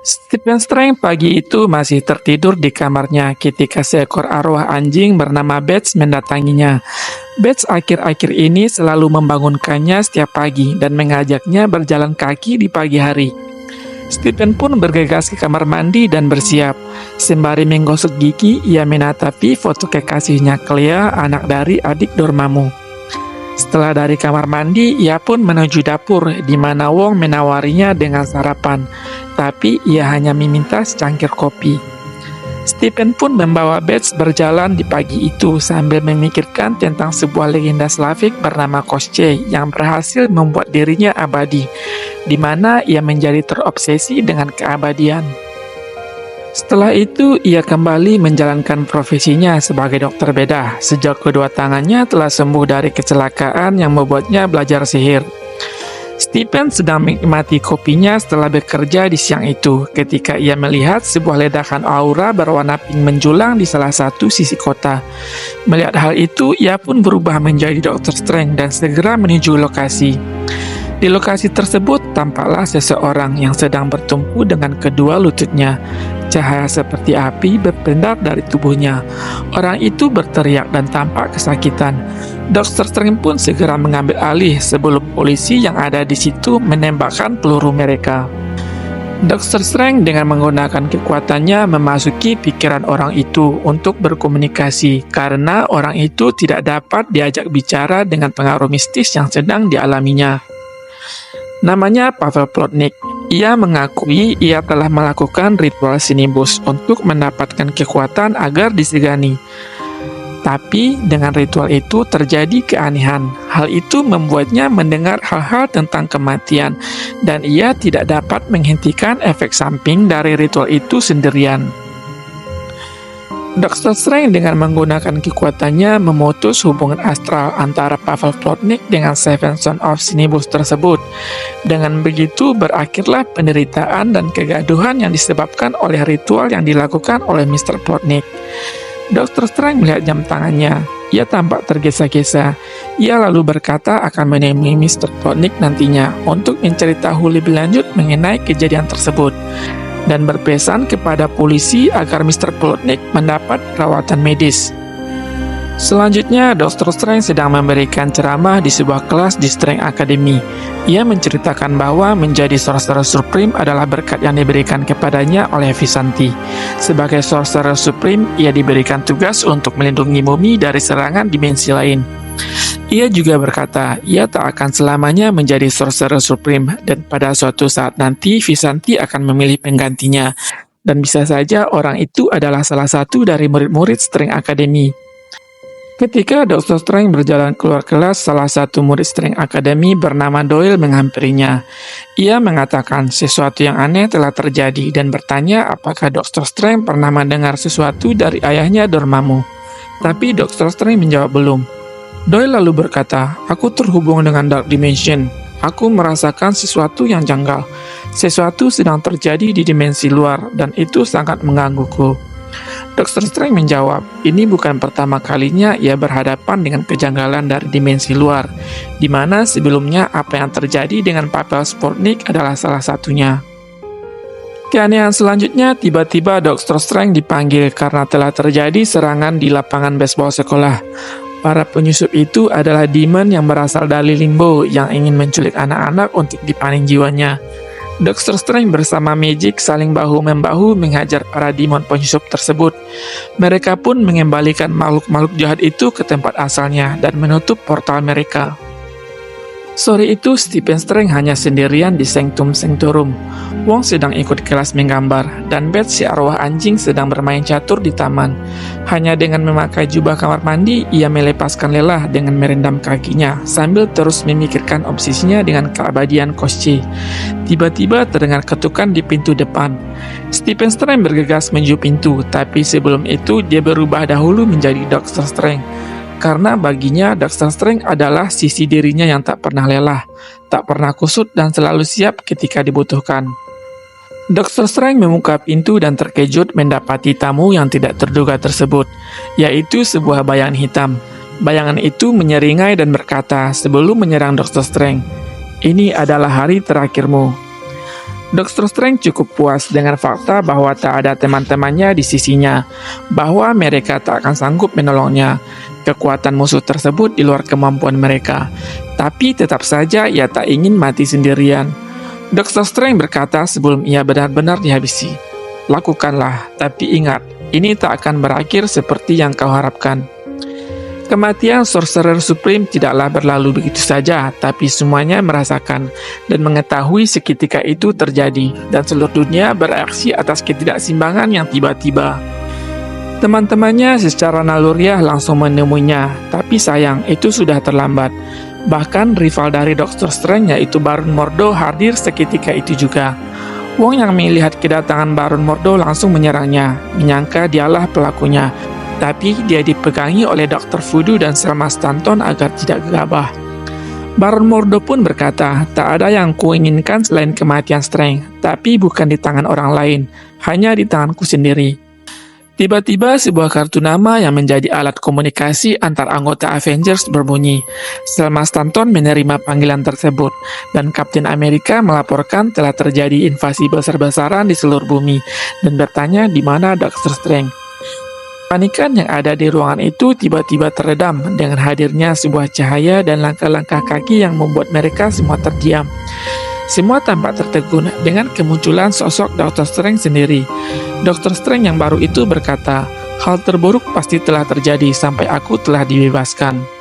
Stephen Strange pagi itu masih tertidur di kamarnya ketika seekor arwah anjing bernama Bats mendatanginya. Bats akhir-akhir ini selalu membangunkannya setiap pagi dan mengajaknya berjalan kaki di pagi hari. Stephen pun bergegas ke kamar mandi dan bersiap. Sembari menggosok gigi, ia menatapi foto kekasihnya Clea, anak dari adik Dormammu. Setelah dari kamar mandi, ia pun menuju dapur, di mana Wong menawarinya dengan sarapan. Tapi ia hanya meminta secangkir kopi. Stephen pun membawa Bats berjalan di pagi itu sambil memikirkan tentang sebuah legenda Slavik bernama Koschei yang berhasil membuat dirinya abadi, di mana ia menjadi terobsesi dengan keabadian. Setelah itu, ia kembali menjalankan profesinya sebagai dokter bedah sejak kedua tangannya telah sembuh dari kecelakaan yang membuatnya belajar sihir. Stephen sedang menikmati kopinya setelah bekerja di siang itu ketika ia melihat sebuah ledakan aura berwarna pink menjulang di salah satu sisi kota. Melihat hal itu, ia pun berubah menjadi Dr. Strange dan segera menuju lokasi. Di lokasi tersebut, tampaklah seseorang yang sedang bertumpu dengan kedua lututnya. Cahaya seperti api berpendar dari tubuhnya. Orang itu berteriak dan tampak kesakitan. Dr. Strange pun segera mengambil alih sebelum polisi yang ada di situ menembakkan peluru mereka. Dr. Strange dengan menggunakan kekuatannya memasuki pikiran orang itu untuk berkomunikasi karena orang itu tidak dapat diajak bicara dengan pengaruh mistis yang sedang dialaminya. Namanya Pavel Plotnik. Ia mengakui ia telah melakukan ritual Sinibus untuk mendapatkan kekuatan agar disegani. Tapi dengan ritual itu terjadi keanehan. Hal itu membuatnya mendengar hal-hal tentang kematian dan ia tidak dapat menghentikan efek samping dari ritual itu sendirian. Dr. Strange dengan menggunakan kekuatannya memutus hubungan astral antara Pavel Plotnik dengan Seven Sons of Sinibus tersebut. Dengan begitu berakhirlah penderitaan dan kegaduhan yang disebabkan oleh ritual yang dilakukan oleh Mr. Plotnik. Dr. Strange melihat jam tangannya. Ia tampak tergesa-gesa. Ia lalu berkata akan menemui Mr. Plotnik nantinya untuk mencari tahu lebih lanjut mengenai kejadian tersebut dan berpesan kepada polisi agar Mr. Plotnik mendapat perawatan medis. Selanjutnya, Dr. Strange sedang memberikan ceramah di sebuah kelas di Strange Academy. Ia menceritakan bahwa menjadi Sorcerer Supreme adalah berkat yang diberikan kepadanya oleh Visanti. Sebagai Sorcerer Supreme, ia diberikan tugas untuk melindungi Mumi dari serangan dimensi lain. Ia juga berkata, ia tak akan selamanya menjadi Sorcerer Supreme dan pada suatu saat nanti Visanti akan memilih penggantinya. Dan bisa saja orang itu adalah salah satu dari murid-murid Strange Academy. Ketika Dr. Strange berjalan keluar kelas, salah satu murid Strange Academy bernama Doyle menghampirinya. Ia mengatakan sesuatu yang aneh telah terjadi dan bertanya apakah Dr. Strange pernah mendengar sesuatu dari ayahnya Dormammu. Tapi Dr. Strange menjawab belum. Doyle lalu berkata, aku terhubung dengan Dark Dimension. Aku merasakan sesuatu yang janggal. Sesuatu sedang terjadi di dimensi luar dan itu sangat menggangguku. Dr. Strange menjawab, ini bukan pertama kalinya ia berhadapan dengan kejanggalan dari dimensi luar, di mana sebelumnya apa yang terjadi dengan Pavel Plotnik adalah salah satunya. Keanehan selanjutnya, tiba-tiba Dr. Strange dipanggil karena telah terjadi serangan di lapangan baseball sekolah. Para penyusup itu adalah demon yang berasal dari Limbo yang ingin menculik anak-anak untuk dipanen jiwanya. Dr. Strange bersama Magic saling bahu-membahu menghajar para demon penyusup tersebut. Mereka pun mengembalikan makhluk-makhluk jahat itu ke tempat asalnya dan menutup portal mereka. Sore itu, Stephen Strange hanya sendirian di Sanctum Sanctorum. Wong sedang ikut kelas menggambar, dan Bats si arwah anjing sedang bermain catur di taman. Hanya dengan memakai jubah kamar mandi, ia melepaskan lelah dengan merendam kakinya, sambil terus memikirkan obsesinya dengan keabadian Koschei. Tiba-tiba terdengar ketukan di pintu depan. Stephen Strange bergegas menuju pintu, tapi sebelum itu dia berubah dahulu menjadi Dr. Strange. Karena baginya Dr. Strange adalah sisi dirinya yang tak pernah lelah, tak pernah kusut dan selalu siap ketika dibutuhkan. Dr. Strange membuka pintu dan terkejut mendapati tamu yang tidak terduga tersebut, yaitu sebuah bayangan hitam. Bayangan itu menyeringai dan berkata sebelum menyerang Dr. Strange, "Ini adalah hari terakhirmu." Dr. Strange cukup puas dengan fakta bahwa tak ada teman-temannya di sisinya, bahwa mereka tak akan sanggup menolongnya. Kekuatan musuh tersebut di luar kemampuan mereka, tapi tetap saja ia tak ingin mati sendirian. Dr. Strange berkata sebelum ia benar-benar dihabisi, "Lakukanlah, tapi ingat, ini tak akan berakhir seperti yang kau harapkan." Kematian Sorcerer Supreme tidaklah berlalu begitu saja, tapi semuanya merasakan dan mengetahui seketika itu terjadi, dan seluruh dunia bereaksi atas ketidakseimbangan yang tiba-tiba. Teman-temannya secara naluriah langsung menemuinya, tapi sayang, itu sudah terlambat. Bahkan rival dari Dr. Strange yaitu Baron Mordo hadir seketika itu juga. Wong yang melihat kedatangan Baron Mordo langsung menyerangnya, menyangka dialah pelakunya. Tapi dia dipegangi oleh Dr. Voodoo dan Selma Stanton agar tidak gegabah. Baron Mordo pun berkata, "Tak ada yang kuinginkan selain kematian Strange, tapi bukan di tangan orang lain, hanya di tanganku sendiri." Tiba-tiba sebuah kartu nama yang menjadi alat komunikasi antar anggota Avengers berbunyi. Selma Stanton menerima panggilan tersebut, dan Kapten Amerika melaporkan telah terjadi invasi besar-besaran di seluruh bumi, dan bertanya di mana Dr. Strange. Panikan yang ada di ruangan itu tiba-tiba teredam dengan hadirnya sebuah cahaya dan langkah-langkah kaki yang membuat mereka semua terdiam. Semua tampak tertegun dengan kemunculan sosok Dr. Strange sendiri. Dr. Strange yang baru itu berkata, "Hal terburuk pasti telah terjadi sampai aku telah dibebaskan."